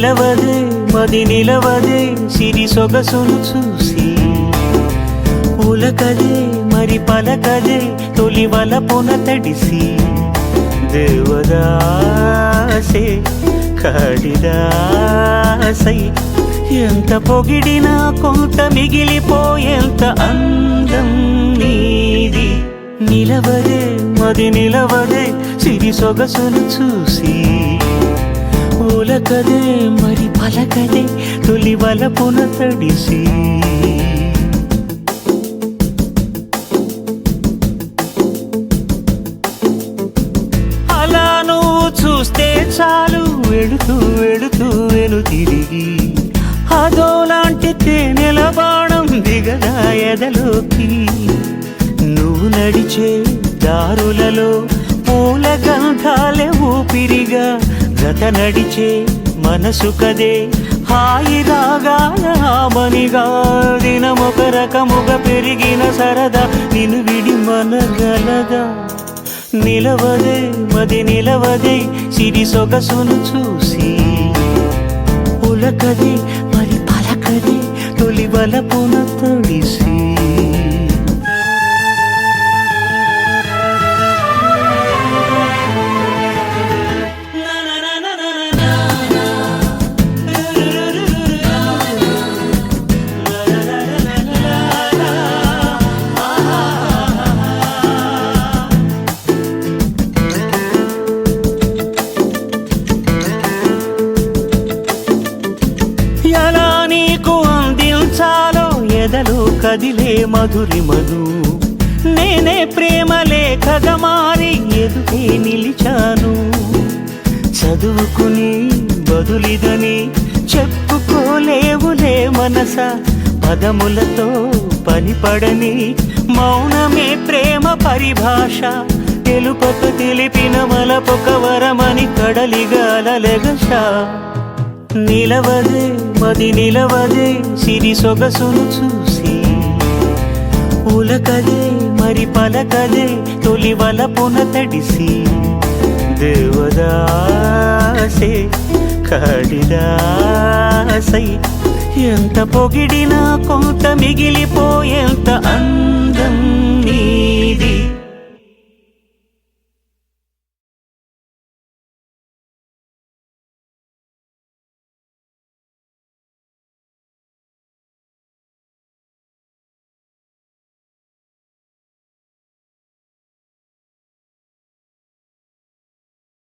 నిలవదే మది నిలవదే సిరి సొగసును చూసి ఉలకదే మరి పలకదే తొలి వలపున తడిసి దేవదాసే కాళిదాసై ఎంత పొగిడినా కొంత మిగిలిపోయేంత అందం నీది నిలవదే మది నిలవదే సిరి సొగసును చూసి ఉలకదే మరి పలకదే తొలి వలపున తడిసి అలా నువ్వు చూస్తే చాలు వెళుతూ వెళుతూ వెను తిరిగి అదోలాంటి తేనెల బాణం దిగదా ఎదలోకి నువ్వు నడిచే దారులలో పూల గంధాలే ఊపిరిగా గత నడిచే మనసు కదే హాయి రాగాల ఆమనిగా దినమొక రకముగా పెరిగిన సరదా నిన్ను విడి మనగలగా నిలవదే మది నిలవదే సిరి సొగసును చూసి ఉలకదే మరి పలకదే తొలి వలపున తడిసి ఎలా నీకు అందించాలో ఎదలో కదిలే మధురిమను నేనే ప్రేమ లేఖగా మారి ఎదుటే నిలిచాను చదువుకుని బదులిదని చెప్పుకోలేవులే మనస పదములతో పనిపడని మౌనమే ప్రేమ పరిభాష తెలుపక తెలిపిన మలపొక వరమని కడలిగాలెగష నిలవదే మది నిలవదే సిరి సొగసును చూసి ఉలకదే మరి పలకదే తొలి వలపున తడిసి దేవదాసే కాళిదాసై ఎంత పొగిడినా కొంత మిగిలిపోయేంత అందం